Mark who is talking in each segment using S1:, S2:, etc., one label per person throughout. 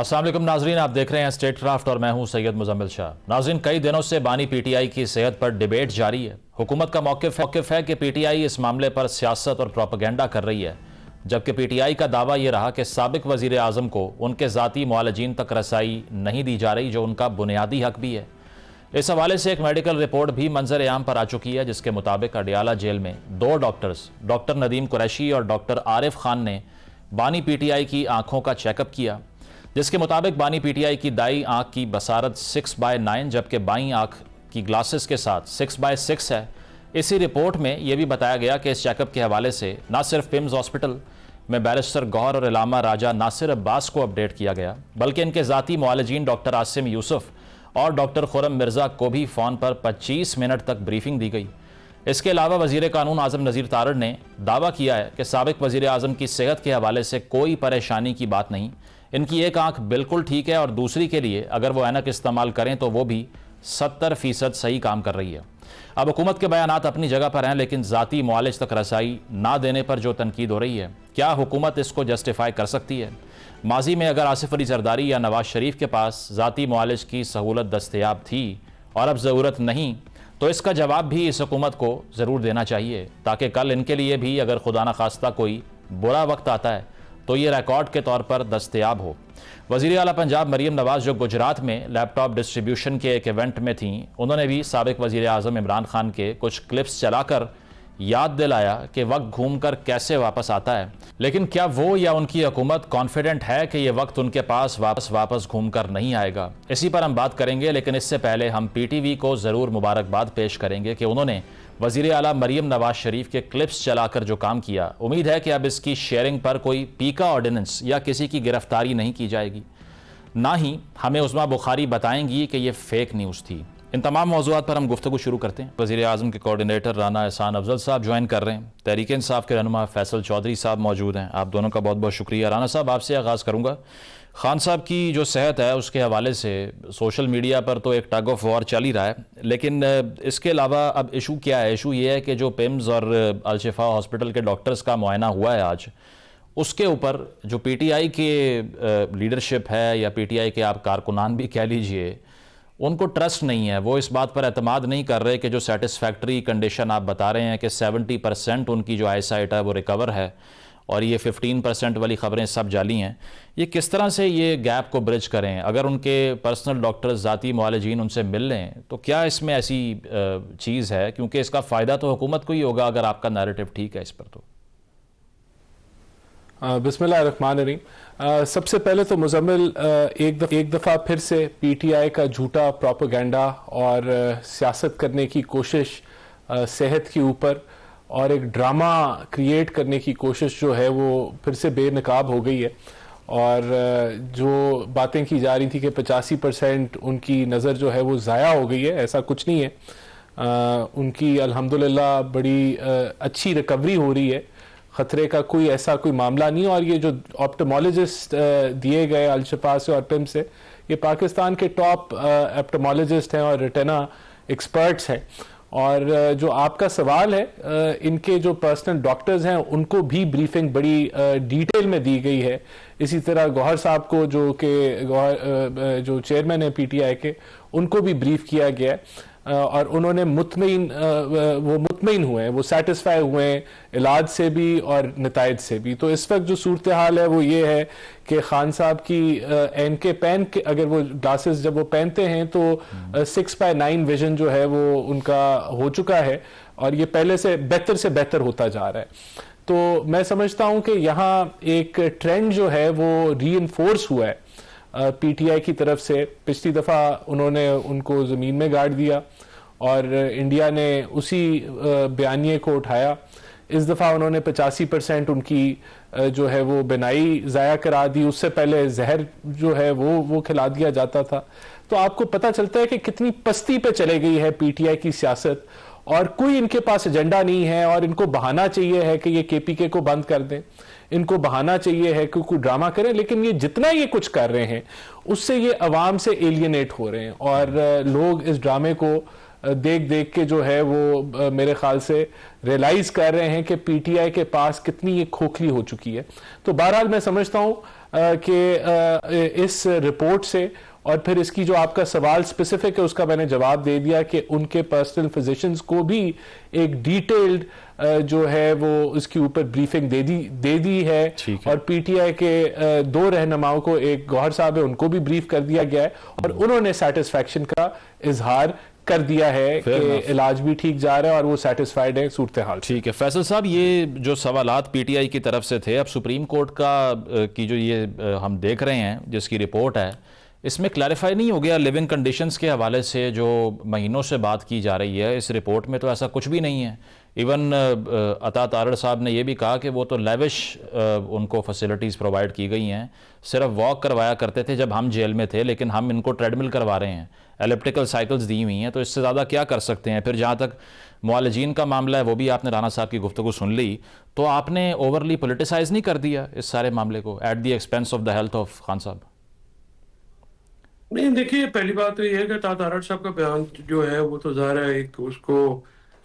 S1: अस्सलाम वालेकुम नाजरीन, आप देख रहे हैं स्टेट क्राफ्ट और मैं हूं सैयद मुजम्मिल शाह। नाजरीन, कई दिनों से बानी पीटीआई की सेहत पर डिबेट जारी है। हुकूमत का मौक़िफ़ है कि पीटीआई इस मामले पर सियासत और प्रोपेगेंडा कर रही है, जबकि पीटीआई का दावा यह रहा कि साबिक वज़ीर आज़म को उनके ज़ाती मुआलजीन तक रसाई नहीं दी जा रही, जो उनका बुनियादी हक भी है। इस हवाले से एक मेडिकल रिपोर्ट भी मंजर आम पर आ चुकी है, जिसके मुताबिक अडियाला जेल में दो डॉक्टर्स, डॉक्टर नदीम कुरैशी और डॉक्टर आरिफ खान ने बानी पीटीआई की आंखों का चेकअप किया, जिसके मुताबिक बानी पीटीआई की दाई आंख की बसारत 6/9 जबकि बाईं आंख की ग्लासेस के साथ 6/6 है। इसी रिपोर्ट में यह भी बताया गया कि इस चेकअप के हवाले से न सिर्फ पिम्स हॉस्पिटल में बैरिस्टर गौहर और इलामा राजा नासिर अब्बास को अपडेट किया गया, बल्कि इनके ज़ाती मुआलजीन डॉक्टर आसिम यूसुफ और डॉक्टर खुरम मिर्ज़ा को भी फ़ोन पर 25 मिनट तक ब्रीफिंग दी गई। इसके अलावा वज़ीर कानून आज़म नज़ीर तारड़ ने दावा किया है कि साबिक वज़ीर आज़म की सेहत के हवाले से कोई परेशानी की बात नहीं, इनकी एक आंख बिल्कुल ठीक है और दूसरी के लिए अगर वो ऐनक इस्तेमाल करें तो वो भी 70% सही काम कर रही है। अब हुकूमत के बयानात अपनी जगह पर हैं, लेकिन ज़ाती मुआलिज तक रसाई ना देने पर जो तनकीद हो रही है, क्या हुकूमत इसको जस्टिफाई कर सकती है? माजी में अगर आसिफ अली जरदारी या नवाज शरीफ के पास ज़ाती मुआलिज की सहूलत दस्तयाब थी और अब ज़रूरत नहीं, तो इसका जवाब भी इस हुकूमत को ज़रूर देना चाहिए, ताकि कल इनके लिए भी अगर खुदा न खास्ता कोई बुरा वक्त आता है तो ये रिकॉर्ड के तौर पर दस्तयाब हो। वज़ीर आला पंजाब मरीम नवाज, जो गुजरात में लैपटॉप डिस्ट्रीब्यूशन के एक इवेंट में थीं, उन्होंने भी साबिक वज़ीर आज़म इमरान खान के कुछ क्लिप्स चलाकर याद दिलाया कि वक्त घूम कर कैसे वापस आता है। लेकिन क्या वो या उनकी हुकूमत कॉन्फिडेंट है कि ये वक्त उनके पास वापस घूम कर नहीं आएगा? इसी पर हम बात करेंगे, लेकिन इससे पहले हम पीटीवी को ज़रूर मुबारकबाद पेश करेंगे कि उन्होंने वज़ीर आला मरीम नवाज शरीफ के क्लिप्स चलाकर जो काम किया। उम्मीद है कि अब इसकी शेयरिंग पर कोई पीका ऑर्डिनेंस या किसी की गिरफ्तारी नहीं की जाएगी, ना ही हमें उस्मा बुखारी बताएंगी कि ये फेक न्यूज़ थी। इन तमाम मौज़ूआत पर हम गुफ्तगू शुरू करते हैं। वज़ीर आज़म के कोऑर्डिनेटर राना एहसान अफजल साहब ज्वाइन कर रहे हैं, तहरीक इंसाफ के रहनुमा फैसल चौधरी साहब मौजूद हैं। आप दोनों का बहुत बहुत शुक्रिया। राना साहब, आपसे आगाज़ करूँगा। खान साहब की जो सेहत है उसके हवाले से सोशल मीडिया पर तो एक टग ऑफ वॉर चल ही रहा है, लेकिन इसके अलावा अब इशू क्या है? इशू ये है कि जो पिम्स और अलशिफा हॉस्पिटल के डॉक्टर्स का मुआयना हुआ है आज, उसके ऊपर जो पीटीआई के लीडरशिप है या पीटीआई के आप कारकुनान भी कह लीजिए, उनको ट्रस्ट नहीं है। वो इस बात पर एतमाद नहीं कर रहे कि जो सेटिस्फैक्ट्री कंडीशन आप बता रहे हैं कि 70% उनकी जो आईसाइट है वो रिकवर है और ये 15% वाली ख़बरें सब जाली हैं। ये किस तरह से ये गैप को ब्रिज करें? अगर उनके पर्सनल डॉक्टर्स ज़ाती मुआलजीन उनसे मिल लें तो क्या इसमें ऐसी चीज़ है? क्योंकि इसका फ़ायदा तो हुकूमत को ही होगा अगर आपका नैरेटिव ठीक है इस पर। तो
S2: बिस्मिल्लाहिर्रहमानिर्रहीम। सबसे पहले तो मुजम्मिल एक दफ़ा फिर से पीटीआई का झूठा प्रोपेगेंडा और सियासत करने की कोशिश सेहत के ऊपर और एक ड्रामा क्रिएट करने की कोशिश जो है वो फिर से बेनकाब हो गई है। और जो बातें की जा रही थी कि 85% उनकी नज़र जो है वो ज़ाया हो गई है, ऐसा कुछ नहीं है। उनकी अल्हम्दुलिल्लाह बड़ी अच्छी रिकवरी हो रही है, ख़तरे का कोई मामला नहीं। और ये जो ऑप्टोमोलॉजिस्ट दिए गए अलशिफा से और पिम से, ये पाकिस्तान के टॉप ऑप्टोमोलॉजिस्ट हैं और रेटिना एक्सपर्ट्स हैं। और जो आपका सवाल है, इनके जो पर्सनल डॉक्टर्स हैं उनको भी ब्रीफिंग बड़ी डिटेल में दी गई है। इसी तरह गौहर साहब को, जो चेयरमैन है पीटीआई के, उनको भी ब्रीफ किया गया है और उन्होंने मुतमईन हुए हैं, वो सेटिस्फाई हुए हैं इलाज से भी और नताइज से भी। तो इस वक्त जो सूरत हाल है वो ये है कि खान साहब की एनके पेन के, अगर वो ग्लासेस जब वो पहनते हैं तो 6/9 विजन जो है वो उनका हो चुका है और ये पहले से बेहतर होता जा रहा है। तो मैं समझता हूं कि यहाँ एक ट्रेंड जो है वो रीइंफोर्स हुआ है पीटीआई की तरफ से। पिछली दफ़ा उन्होंने उनको ज़मीन में गाड़ दिया और इंडिया ने उसी बयानिए को उठाया। इस दफ़ा उन्होंने 85% उनकी जो है वो बिनाई ज़ाया करा दी। उससे पहले जहर जो है वो खिला दिया जाता था। तो आपको पता चलता है कि कितनी पस्ती पे चले गई है पीटीआई की सियासत और कोई इनके पास एजेंडा नहीं है। और इनको बहाना चाहिए है कि ये केपीके को बंद कर दें, इनको बहाना चाहिए है कि कोई ड्रामा करें, लेकिन ये जितना ये कुछ कर रहे हैं उससे ये अवाम से एलियनेट हो रहे हैं और लोग इस ड्रामे को देख के जो है वो मेरे ख्याल से रियलाइज कर रहे हैं कि पीटीआई के पास कितनी ये खोखली हो चुकी है। तो बहरहाल मैं समझता हूँ कि इस रिपोर्ट से, और फिर इसकी जो आपका सवाल स्पेसिफिक है उसका मैंने जवाब दे दिया कि उनके पर्सनल फिजिशियंस को भी एक डिटेल्ड जो है वो इसके ऊपर ब्रीफिंग दे दी है। और पीटीआई के दो रहनुमाओं को, एक गौहर साहब है, उनको भी ब्रीफ कर दिया गया है और उन्होंने सेटिस्फैक्शन का इजहार कर दिया है कि इलाज भी ठीक जा रहा है और वो सेटिस्फाइड है सूरत हाल।
S1: ठीक है फैसल साहब, ये जो सवालात पीटीआई की तरफ से थे, अब सुप्रीम कोर्ट का की जो ये हम देख रहे हैं जिसकी रिपोर्ट है, इसमें क्लैरिफाई नहीं हो गया लिविंग कंडीशंस के हवाले से जो महीनों से बात की जा रही है। इस रिपोर्ट में तो ऐसा कुछ भी नहीं है। इवन अता तारड़ साहब ने यह भी कहा कि वो तो लेविश उनको फैसिलिटीज़ प्रोवाइड की गई हैं, सिर्फ वॉक करवाया करते थे जब हम जेल में थे, लेकिन हम इनको ट्रेडमिल करवा रहे हैं, एलिप्टिकल साइकिल्स दी हुई हैं, तो इससे ज़्यादा क्या कर सकते हैं। फिर जहाँ तक मुआलजीन का मामला है, वो भी आपने राना साहब की गुफ्तगू सुन ली, तो आपने ओवरली पोलिटिसाइज नहीं कर दिया इस सारे मामले को at the expense of the health of Khan साहब?
S3: नहीं, देखिए, पहली बात तो ये है कि तारड़ साहब का बयान जो है वो तो ज़ाहिर है, एक उसको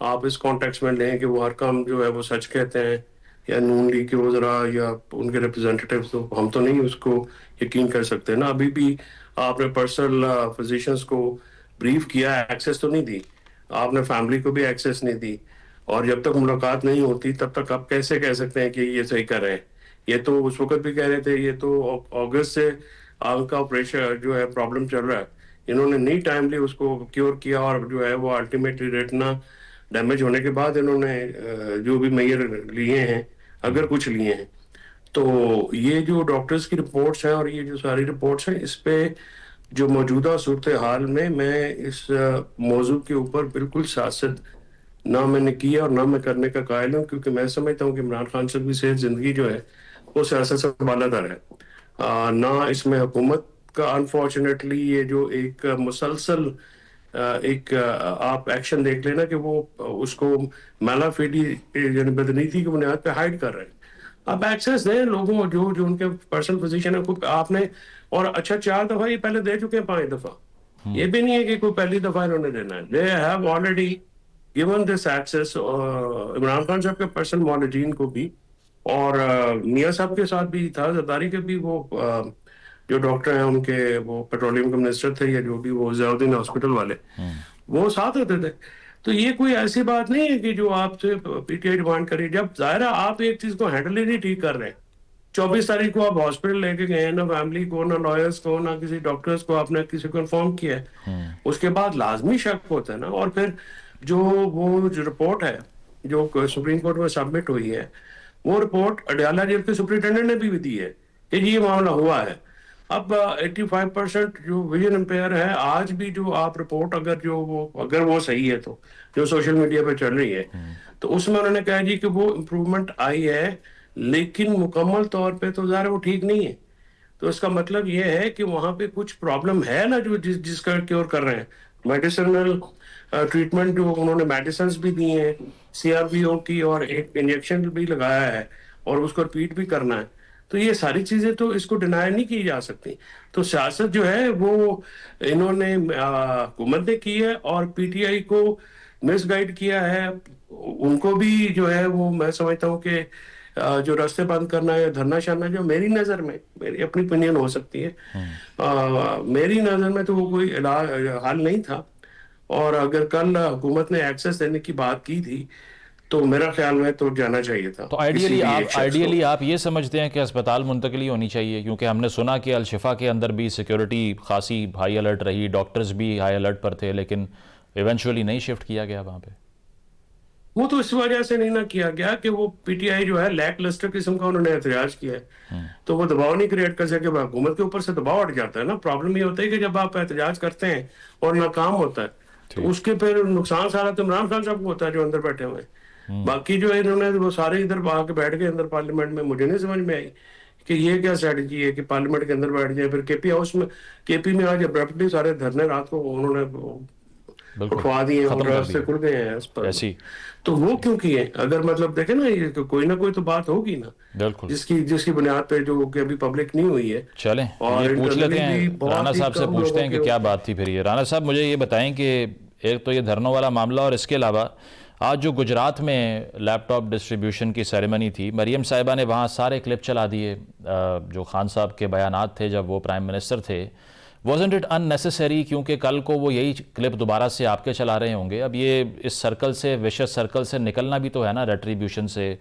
S3: आप इस कॉन्टेक्स्ट में लें कि वो हर काम जो है वो सच कहते हैं, या नून लीग के वज़रा या उनके रिप्रेजेंटेटिव्स, तो हम तो नहीं उसको यकीन कर सकते ना। अभी भी आपने पर्सनल फिजिशियंस को ब्रीफ किया, एक्सेस तो नहीं दी, आपने फैमिली को भी एक्सेस नहीं दी, और जब तक मुलाकात नहीं होती तब तक आप कैसे कह सकते हैं कि ये सही कर रहे हैं। ये तो उस वक्त भी कह रहे थे, ये तो अगस्त से आंख का ऑपरेशन जो है प्रॉब्लम चल रहा है, इन्होंने नहीं टाइमली उसको क्योर किया, और जो है वो अल्टीमेटली रेटिना डैमेज होने के बाद इन्होंने जो भी मेजर लिए हैं, अगर कुछ लिए हैं, तो ये जो डॉक्टर्स की रिपोर्ट्स हैं और ये जो सारी रिपोर्ट्स हैं, इस पे जो मौजूदा सूरत हाल में मैं इस मौजू के ऊपर बिल्कुल सियासत ना मैंने किया और ना मैं करने का कायल हूँ, क्योंकि मैं समझता हूँ कि इमरान खान साहब की सेहत जिंदगी जो है वो सियासत से बालातर है। ना इसमें हुकूमत का अनफॉर्चुनेटली ये जो एक मुसलसल एक आप एक्शन देख लेना कि वो उसको मैलाफिडी यानी बदनीति की बुनियाद पे हाइड कर रहे हैं। आप एक्सेस दें लोगों जो जो उनके पर्सनल पोजीशन है, कोई आपने, और अच्छा 4 दफा ये पहले दे चुके हैं, 5 दफा, ये भी नहीं है कि कोई पहली दफा इन्होंने देना है। They have already given this access Imran Khan साहब के पर्सनल मौलजीन को भी, और मियाँ साहब के साथ भी था, जरदारी के भी, वो जो डॉक्टर हैं उनके, वो पेट्रोलियम के मिनिस्टर थे या जो भी, वो ज़ियाउद्दीन हॉस्पिटल वाले, वो साथ रहते थे। तो ये कोई ऐसी बात नहीं है कि जो आपसे पीटीआई डिमांड करी, जब जाहिर है आप एक चीज को हैंडल ही नहीं ठीक कर रहे। 24 तारीख को आप हॉस्पिटल लेके गए, ना फैमिली को, ना लॉयर्स को, ना किसी डॉक्टर्स को आपने किसी को इन्फॉर्म किया है, उसके बाद लाजमी शक होता है ना। और फिर जो वो जो रिपोर्ट है जो सुप्रीम कोर्ट में सबमिट हुई है, वो रिपोर्ट अडयाला जेल के सुप्रिंटेंडेंट ने भी दी है कि ये मामला हुआ है। अब 85% जो विजन इम्पेयर है, आज भी जो आप रिपोर्ट अगर वो सही है, तो जो सोशल मीडिया पे चल रही है, तो उसमें उन्होंने कहा जी कि वो इम्प्रूवमेंट आई है, लेकिन मुकम्मल तौर पे तो ज़ाहिर वो ठीक नहीं है। तो इसका मतलब ये है कि वहां पे कुछ प्रॉब्लम है ना, जो जिसका क्योर कर रहे हैं। मेडिसिनल ट्रीटमेंट जो उन्होंने मेडिसिन भी दी हैं CRBO की, और एक इंजेक्शन भी लगाया है, और उसको रिपीट भी करना है। तो ये सारी चीजें तो इसको डिनाई नहीं की जा सकती। तो सियासत जो है वो इन्होंने हुकूमत ने की है, और पीटीआई को मिसगाइड किया है। उनको भी जो है वो, मैं समझता हूँ कि जो रास्ते बंद करना है, धरना शरना, जो मेरी नज़र में, मेरी अपनी ओपिनियन हो सकती है, मेरी नज़र में तो वो कोई हल नहीं था। और अगर कल हुकूमत ने एक्सेस देने की बात की थी, तो मेरा ख्याल में तो जाना चाहिए था।
S1: तो आइडियली आप ये समझते हैं कि अस्पताल मुंतकली होनी चाहिए? क्योंकि हमने सुना कि अल-शिफा के अंदर भी सिक्योरिटी खासी हाई अलर्ट रही, डॉक्टर्स भी हाई अलर्ट पर थे, लेकिन इवेंचुअली नहीं शिफ्ट किया गया वहाँ पे।
S3: वो तो इस वजह से नहीं ना किया गया कि वो पीटीआई जो है लैक लिस्टर किस्म का उन्होंने एहतजाज किया है, तो वो दबाव नहीं क्रिएट कर सके। हुकूमत के ऊपर से दबाव हट जाता है ना। प्रॉब्लम ये होता है कि जब आप एहतजाज करते हैं और नाकाम होता है, तो उसके फिर नुकसान सारा तो इमरान खान साहब को होता है जो अंदर बैठे हुए हैं। बाकी जो इन्होंने वो सारे इधर आके बैठ गए अंदर पार्लियामेंट में, मुझे नहीं समझ में आई कि ये क्या स्ट्रेटजी है कि पार्लियामेंट के अंदर बैठ जाए। फिर केपी हाउस में, केपी में आज अब्रप्टली सारे धरने रात को उन्होंने उठवा दिए और रास्ते खुल गए हैं इस पर।
S1: ऐसी
S3: तो वो क्यों किए? अगर मतलब देखे ना, ये कोई ना कोई तो बात होगी ना,
S1: बिल्कुल,
S3: जिसकी बुनियाद पे जो कि अभी पब्लिक नहीं हुई है।
S1: चलें ये पूछ लेते हैं, राना साहब से पूछते हैं कि क्या बात थी फिर ये। राना साहब मुझे ये बताएं कि एक तो ये धरनों वाला मामला, और इसके अलावा आज जो गुजरात में लैपटॉप डिस्ट्रीब्यूशन की सेरेमनी थी, मरियम साहिबा ने वहाँ सारे क्लिप चला दिए जो खान साहब के बयानात थे जब वो प्राइम मिनिस्टर थे। Wasn't it unnecessary? क्योंकि कल को वो यही क्लिप दोबारा से आपके चला रहे होंगे। अब ये इस सर्कल से, विशेष सर्कल से निकलना भी तो है ना, रेट्रीब्यूशन से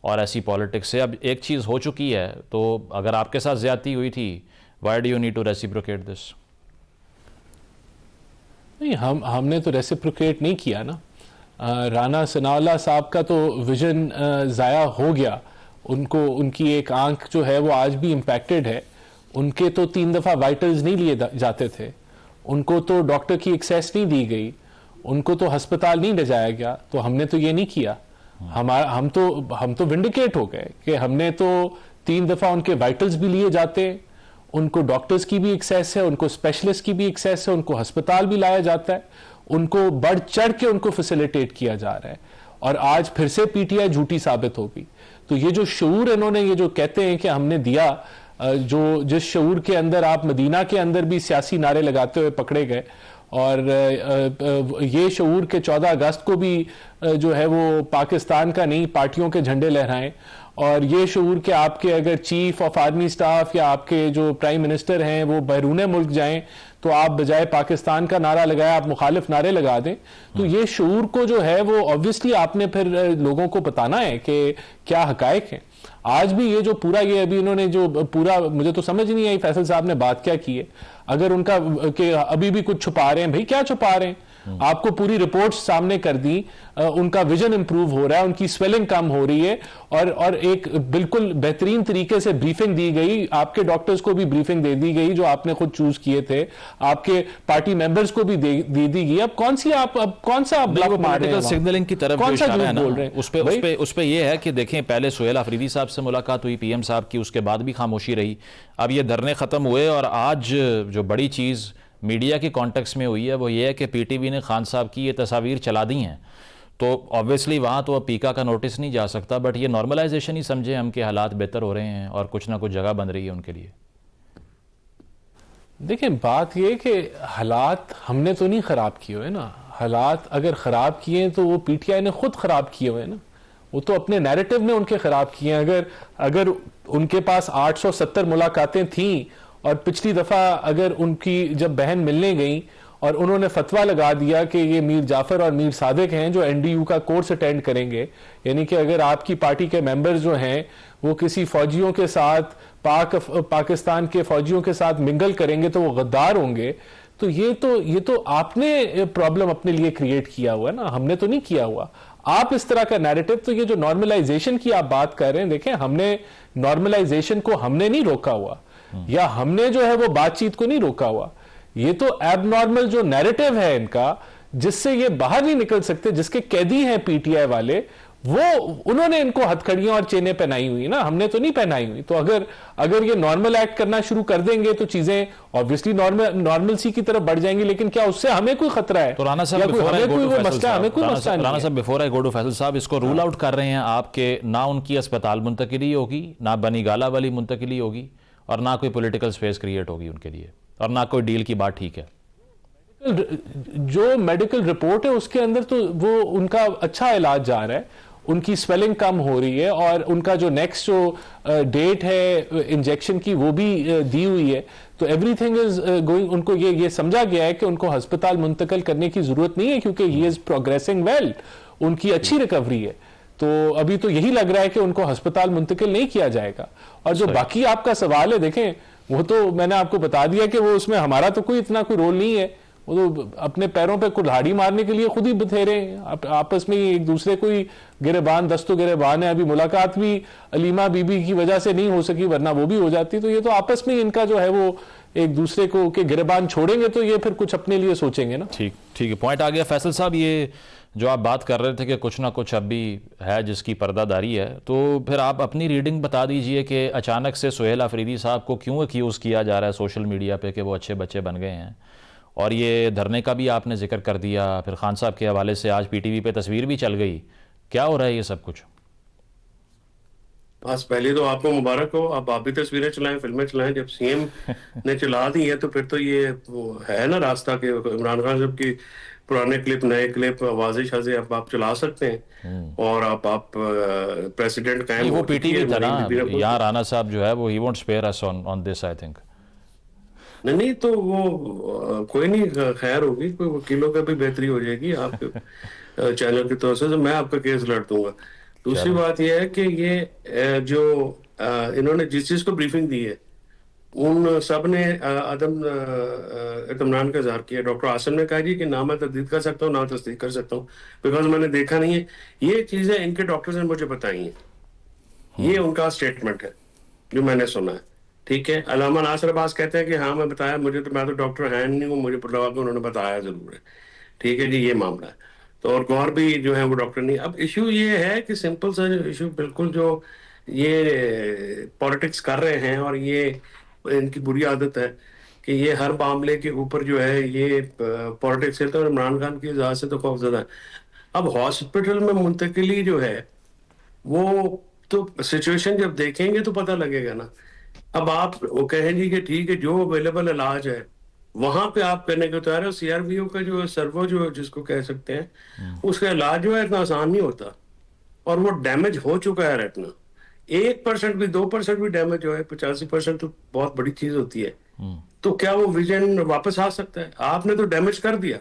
S1: और ऐसी पॉलिटिक्स से। अब एक चीज़ हो चुकी है, तो अगर आपके साथ ज़्यादती हुई थी, why do you need to reciprocate this?
S2: नहीं, हमने तो रेसिप्रोकेट नहीं किया ना। राना सनाउल्लाह साहब का तो विजन ज़ाया हो गया। उनको, उनकी एक आंख जो है वो आज भी इम्पैक्टेड है। उनके तो 3 दफ़ा वाइटल्स नहीं लिए जाते थे, उनको तो डॉक्टर की एक्सेस नहीं दी गई, उनको तो अस्पताल नहीं ले जाया गया। तो हमने तो ये नहीं किया। हम तो विंडिकेट हो गए कि हमने तो 3 दफ़ा उनके वाइटल्स भी लिए जाते, उनको डॉक्टर्स की भी एक्सेस है, उनको स्पेशलिस्ट की भी एक्सेस है, उनको अस्पताल भी लाया जाता है, उनको बढ़ चढ़ के उनको फैसिलिटेट किया जा रहा है। और आज फिर से पीटीआई झूठी साबित होगी। तो ये जो शऊर इन्होंने, ये जो कहते हैं कि हमने दिया, जो जिस शऊर के अंदर आप मदीना के अंदर भी सियासी नारे लगाते हुए पकड़े गए, और ये शऊर के 14 अगस्त को भी जो है वो पाकिस्तान का नहीं, पार्टियों के झंडे लहराएं, और ये शऊर के आपके अगर चीफ ऑफ आर्मी स्टाफ या आपके जो प्राइम मिनिस्टर हैं वो बैरून मुल्क जाएं, तो आप बजाय पाकिस्तान का नारा लगाए आप मुखालिफ नारे लगा दें। तो ये शऊर को जो है वो ऑब्वियसली आपने फिर लोगों को बताना है कि क्या हकायक है। आज भी ये जो पूरा, ये अभी इन्होंने जो पूरा, मुझे तो समझ नहीं आई फैसल साहब ने बात क्या की है। अगर उनका कि अभी भी कुछ छुपा रहे हैं, भाई क्या छुपा रहे हैं? आपको पूरी रिपोर्ट्स सामने कर दी, उनका विजन इंप्रूव हो रहा है, उनकी स्वेलिंग कम हो रही है, और एक बिल्कुल बेहतरीन तरीके से ब्रीफिंग दी गई। आपके डॉक्टर्स को भी ब्रीफिंग दे दी गई जो आपने खुद चूज किए थे, आपके पार्टी मेंबर्स को भी दे दी गई। अब कौन सा आप ब्लफ मार रहे हैं?
S1: सिग्नलिंग की तरफ
S2: कौन सा
S1: इशारा है ना,
S2: बोल रहे हैं?
S1: उस पे ये है कि देखें, पहले सुहेल अफरीदी साहब से मुलाकात हुई पीएम साहब की, उसके बाद भी खामोशी रही। अब ये धरने खत्म हुए, और आज जो बड़ी चीज़ मीडिया के कॉन्टेक्स्ट में हुई है वो ये है कि पीटीवी ने खान साहब की ये तस्वीर चला दी हैं। तो ऑब्वियसली वहाँ तो अब पीका का नोटिस नहीं जा सकता, बट ये नॉर्मलाइजेशन ही समझे हम कि हालात बेहतर हो रहे हैं और कुछ ना कुछ जगह बन रही है उनके लिए।
S2: देखें, बात ये कि हालात हमने तो नहीं खराब किए हुए ना। हालात अगर खराब किए हैं तो वो पीटीआई ने खुद खराब किए हुए ना। वो तो अपने नैरेटिव ने उनके खराब किए हैं। अगर उनके पास 870 मुलाकातें थीं, और पिछली दफा अगर उनकी जब बहन मिलने गई और उन्होंने फतवा लगा दिया कि ये मीर जाफर और मीर सादिक हैं जो एनडीयू का कोर्स अटेंड करेंगे, यानी कि अगर आपकी पार्टी के मेंबर्स जो हैं वो किसी फौजियों के साथ, पाकिस्तान के फौजियों के साथ मिंगल करेंगे तो वो गद्दार होंगे। तो ये तो आपने प्रॉब्लम अपने लिए क्रिएट किया हुआ है ना, हमने तो नहीं किया हुआ। आप इस तरह का नैरेटिव, तो ये जो नॉर्मलाइजेशन की आप बात कर रहे हैं, देखें हमने नॉर्मलाइजेशन को हमने नहीं रोका हुआ, या हमने जो है वो बातचीत को नहीं रोका हुआ। ये तो एबनॉर्मल जो नैरेटिव है इनका, जिससे ये बाहर नहीं निकल सकते, जिसके कैदी हैं पीटीआई वाले, वो उन्होंने इनको हथकड़ियां और चेनें पहनाई हुई ना, हमने तो नहीं पहनाई हुई। तो अगर ये नॉर्मल एक्ट करना शुरू कर देंगे तो चीजें ऑब्वियसली नॉर्मल सी की तरफ बढ़ जाएंगी। लेकिन क्या उससे हमें कोई खतरा है?
S1: तो राणा साहब,
S2: हमें कोई मसला नहीं।
S1: राणा साहब, before I go to Faisal साहब, इसको रूल आउट कर रहे हैं आपके, ना उनकी अस्पताल मुंतकिली होगी, ना बनी गाला वाली मुंतकिली होगी, और ना कोई पॉलिटिकल स्पेस क्रिएट होगी उनके लिए, और ना कोई डील की बात ठीक है।
S2: जो मेडिकल रिपोर्ट है उसके अंदर तो वो उनका अच्छा इलाज जा रहा है, उनकी स्वेलिंग कम हो रही है, और उनका जो नेक्स्ट जो डेट है इंजेक्शन की वो भी दी हुई है। तो एवरीथिंग इज गोइंग, उनको ये समझा गया है कि उनको अस्पताल मुंतकिल करने की जरूरत नहीं है, क्योंकि ही इज प्रोग्रेसिंग वेल, उनकी अच्छी रिकवरी है। तो अभी तो यही लग रहा है कि उनको अस्पताल मुंतकिल नहीं किया जाएगा। और जो बाकी आपका सवाल है, देखें वो तो मैंने आपको बता दिया कि वो उसमें हमारा तो कोई इतना कोई रोल नहीं है। वो तो अपने पैरों पे कुल्हाड़ी मारने के लिए खुद ही बथेरे आपस में एक दूसरे को ही गिरेबान, दस्तो गिरेबान है। अभी मुलाकात भी अलीमा बीबी की वजह से नहीं हो सकी, वरना वो भी हो जाती। तो ये तो आपस में इनका जो है वो एक दूसरे को के गिरेबान छोड़ेंगे तो ये फिर कुछ अपने लिए सोचेंगे ना।
S1: ठीक है, पॉइंट आ गया। फैसल साहब, ये जो आप बात कर रहे थे कि कुछ ना कुछ अब भी है जिसकी पर्दादारी है, तो फिर आप अपनी रीडिंग बता दीजिए कि अचानक से सुहेल अफरीदी साहब को क्यों एक्यूज़ किया जा रहा है सोशल मीडिया पे कि वो अच्छे बच्चे बन गए हैं। और ये धरने का भी आपने जिक्र कर दिया, फिर खान साहब के हवाले से आज पीटीवी पे तस्वीर भी चल गई। क्या हो रहा है ये सब कुछ?
S3: बस पहले तो आपको मुबारक हो, आप भी तस्वीरें चलाएं, फिल्में चलाएं। जब सीएम ने चला दी है तो फिर तो ये वो है ना रास्ता के इमरान खान साहब की पुराने क्लिप, नए क्लिप, आवाज़ें शाज़ें आप चला सकते हैं, और आप प्रेसिडेंट
S1: नहीं,
S3: कायम
S1: वो
S3: हो चुकी
S1: पीटी भी
S3: है
S1: था ना
S3: नरेंद्र मोदी।
S1: यहाँ, राणा साहब जो है वो he won't spare us on this I think.
S3: नहीं नहीं, तो वो कोई नहीं, खैर होगी, कोई वकीलों का भी बेहतरी हो जाएगी आपके चैनल की तरफ से, तो मैं आपका केस लड़ दूंगा। दूसरी
S1: चलो,
S3: बात यह है कि ये जो इन्होंने जिस चीज को ब्रीफिंग दी है, उन सब ने अदम इत्मीनान का इजहार किया। डॉक्टर आसिम ने कहा जी कि ना मैं तस्दीक कर सकता हूँ ना तस्दीक कर सकता हूँ, बिकॉज मैंने देखा नहीं है। ये चीजें इनके डॉक्टर्स ने मुझे बताई हैं, ये उनका स्टेटमेंट है जो मैंने सुना है। ठीक है, अलामा नासिर अब्बास कहते हैं कि हाँ मैं बताया, मैं तो डॉक्टर है नहीं हूँ, मुझे पता कि उन्होंने बताया जरूर है। ठीक है जी, ये मामला है। तो और गौर भी जो है वो डॉक्टर नहीं। अब इशू ये है कि सिंपल सा जो इशू, बिल्कुल जो ये पॉलिटिक्स कर रहे हैं, और ये इनकी बुरी आदत है कि ये हर मामले के ऊपर जो है ये पॉलिटिक्स खेलते हैं, और इमरान खान की इजाजत से तो खौफजदा है। अब हॉस्पिटल में मुंतकिली जो है वो तो सिचुएशन जब देखेंगे तो पता लगेगा ना। अब आप वो कहें जी कि ठीक है, जो अवेलेबल इलाज है वहां पे आप करने को तैयार है। सीआरपीओ का जो सर्वो जो जिसको कह सकते हैं, उसका इलाज जो है इतना आसान नहीं होता, और वो डैमेज हो चुका है रेटिना। 1% भी 2% भी डैमेज हो है, 85% तो बहुत बड़ी चीज होती है। तो क्या वो विजन वापस आ सकता है? आपने तो डैमेज कर दिया,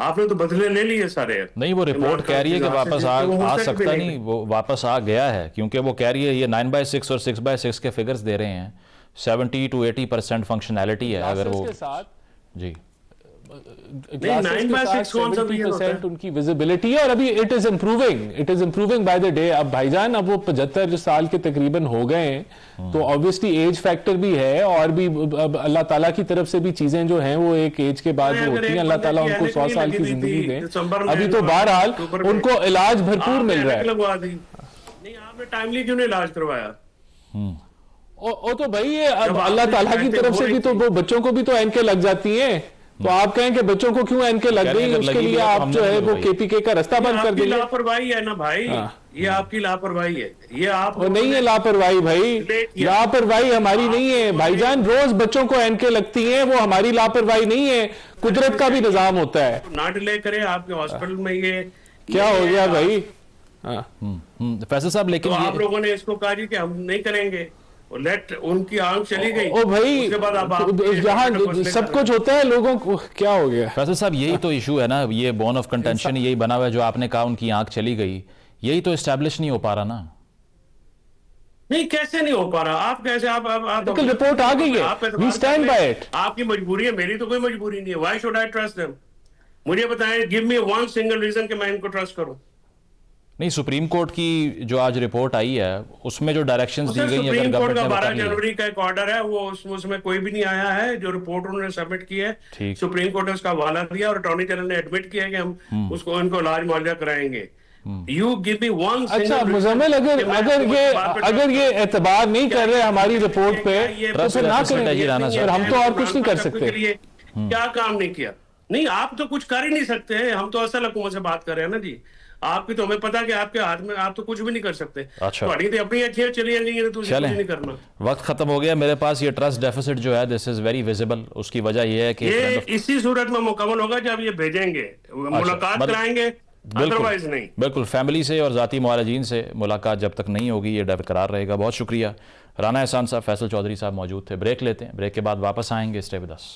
S3: आपने तो बदले ले लिए सारे।
S1: नहीं, वो
S3: इमरान
S1: रिपोर्ट कह
S3: खान
S1: रही
S3: की
S1: है कि
S3: इजाजत से,
S1: वापस
S3: जिसके वो
S1: आ
S3: मुस्तक भी
S1: सकता
S3: नहीं
S1: नहीं,
S3: थे।
S1: वो वापस आ गया है, क्योंकि वो कह रही है ये 9/6 और 6/6 के फिगर्स दे रहे हैं, 70 to 80% फंक्शनैलिटी है अगर वो
S2: के साथ
S1: जी।
S2: ग्लासेस के
S3: 9/6
S2: साथ
S3: कौन सा विजन होता है?
S2: 70% उनकी विजिबिलिटी है, और अभी it is improving by the day. अब भाईजान, अब वो 75 साल के तकरीबन हो गए हैं, तो ऑब्वियसली एज फैक्टर भी है, और भी अब अल्लाह ताला की तरफ से भी चीजें जो हैं वो एक एज के बाद
S3: अरे
S2: वो
S3: अगर
S2: होती हैं।
S3: एक
S2: अल्लाह
S3: बंदे
S2: ताला
S3: की
S2: उनको
S3: ऐनक
S2: 100
S3: नहीं
S2: साल
S3: लगी
S2: की
S3: हुई
S2: जिंदगी
S3: थी
S2: दे।
S3: दिसंबर में,
S2: अभी तो बहरहाल
S3: अक्टूबर में,
S2: उनको इलाज भरपूर
S3: आपने
S2: मिल रहा
S3: ऐनक
S2: है।
S3: लगवा दी। नहीं, आपने टाइमली क्यों नहीं इलाज करवाया?
S2: ओ तो भाई, ये अब
S3: जब
S2: अल्लाह
S3: आपने
S2: ताला की
S3: शिकायतें
S2: तरफ
S3: हो
S2: से
S3: रही
S2: भी तो
S3: थी।
S2: वो बच्चों को भी तो एनके लग जाती हैं। तो आप कहें कि बच्चों को क्यों एनके लग
S1: कह रहे हैं
S2: गई,
S1: अगर
S2: उसके
S1: लगी भी
S2: लिए
S1: है तो
S2: आप
S1: हमने
S2: जो
S1: नहीं
S2: है वो
S1: लगवाई।
S2: केपीके का रास्ता
S3: ये
S2: बंद कर
S3: आपकी
S2: देंगे।
S3: लापरवाही है ना भाई, ये आपकी लापरवाही है। ये आप
S2: और नहीं है लापरवाही भाई,
S3: किया।
S2: लापरवाही हमारी नहीं है भाईजान। रोज बच्चों को एनके लगती हैं, वो हमारी लापरवाही नहीं है, कुदरत का भी निजाम होता है।
S3: ना डिले करें आपके हॉस्पिटल में ये
S2: क्या हो गया भाई?
S1: फैसल साहब,
S3: तो
S1: लेकिन
S3: आप
S1: ये
S3: लोगों ने इसको कहा जी कि हम नहीं करेंगे, और लेट उनकी आंख चली गई।
S2: ओ भाई,
S3: उसके बाद अब आप
S2: यहाँ सब कुछ होता है, लोगों को क्या हो गया?
S1: फैसल साहब, यही तो इशू है ना, ये बोन ऑफ कंटेंशन यही बना हुआ है, जो आपने कहा उनकी आंख चली गई, यही तो एस्टैब्लिश नहीं हो पा रहा ना।
S3: नहीं, कैसे नहीं हो पा रहा? आप कैसे आप
S2: मेडिकल रिपोर्ट आ गई है,
S3: आप एतबार
S2: वी
S3: कर
S2: स्टैंड
S3: लें।
S2: Buy it.
S3: आपकी मजबूरी है, मेरी तो कोई मजबूरी नहीं है। Why should I trust them? मुझे बताएं, give me one single reason कि मैं इनको ट्रस्ट करूं।
S1: नहीं, सुप्रीम कोर्ट की जो आज रिपोर्ट आई है उसमें जो डायरेक्शंस दी
S3: सर,
S1: गई हैं, अगर
S3: सुप्रीम कोर्ट
S1: गवर्नमेंट
S3: का
S1: ने वो
S3: 12
S1: कर लिया।
S3: जनवरी का एक ऑर्डर है, वो उसमें कोई भी नहीं आया है। जो रिपोर्ट उन्होंने सबमिट की है,
S1: ठीक।
S3: सुप्रीम कोर्ट ने उसका हवाला दिया, और अटॉर्नी जनरल ने एडमिट किया कि हम उसको इनको इलाज मुआवजा कराएंगे। You give me one.
S2: अच्छा मुजम्मिल, अगर ये एतबार नहीं कर रहे हमारी रिपोर्ट पे, तो फिर ना करें, और हम तो और कुछ नहीं कर सकते।
S3: क्या काम नहीं किया? नहीं, आप तो कुछ कर ही नहीं सकते। हम तो असल हुकूमत से बात कर रहे हैं ना जी। आपकी तो हमें पता कि आपके हाथ में, आप तो कुछ भी नहीं कर सकते।
S1: अच्छा।
S3: तो अपनी अखियां चली जाएंगी तो कुछ नहीं करना।
S1: वक्त खत्म हो गया मेरे पास। ये ट्रस्ट डेफिसिट जो है, दिस इज वेरी विजिबल। उसकी वजह यह है कि
S3: ये इसी सूरत में मुकम्मल होगा जब ये भेजेंगे, मुलाकात कराएंगे, अदरवाइज नहीं।
S1: बिल्कुल, फैमिली से और जाती मुआलजीन से मुलाकात जब तक नहीं होगी, ये बरकरार रहेगा। बहुत शुक्रिया। राना एहसान साहब, फैसल चौधरी साहब मौजूद थे। ब्रेक लेते हैं, ब्रेक के बाद वापस आएंगे। Stay with us.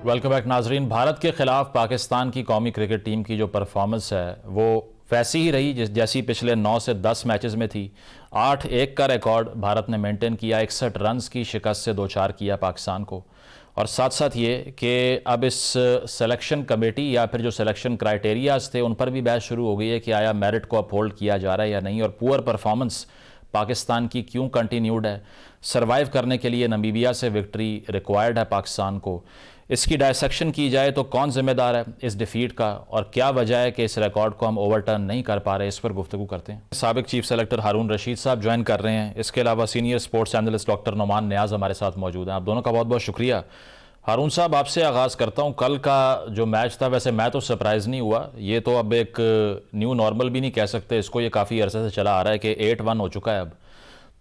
S1: Welcome back नाजरीन। भारत के खिलाफ पाकिस्तान की कौमी क्रिकेट टीम की जो परफॉर्मेंस है वो वैसी ही रही जैसी पिछले 9 से 10 मैचेस में थी। 8-1 का रिकॉर्ड भारत ने मेंटेन किया, 61 रन्स की शिकस्त से 2-4 किया पाकिस्तान को। और साथ साथ ये कि अब इस सिलेक्शन कमेटी या फिर जो सिलेक्शन क्राइटेरियाज थे उन पर भी बहस शुरू हो गई है कि आया मेरिट को अपहोल्ड किया जा रहा है या नहीं, और पुअर परफॉर्मेंस पाकिस्तान की क्यों कंटिन्यूड है। सर्वाइव करने के लिए नमीबिया से विक्ट्री रिक्वायर्ड है पाकिस्तान को। इसकी डायसेक्शन की जाए तो कौन जिम्मेदार है इस डिफीट का, और क्या वजह है कि इस रिकॉर्ड को हम ओवरटर्न नहीं कर पा रहे, इस पर गुफ्तगू करते हैं। साबिक चीफ सेलेक्टर हारून रशीद साहब ज्वाइन कर रहे हैं। इसके अलावा senior sports analyst doctor Noman Niaz हमारे साथ मौजूद हैं। आप दोनों का बहुत बहुत शुक्रिया। हारून साहब, आपसे आगाज़ करता हूँ। कल का जो मैच था, वैसे मैं तो सरप्राइज़ नहीं हुआ, ये तो अब एक न्यू नॉर्मल भी नहीं कह सकते इसको, ये काफ़ी अरसे से चला आ रहा है कि 8-1 हो चुका है अब।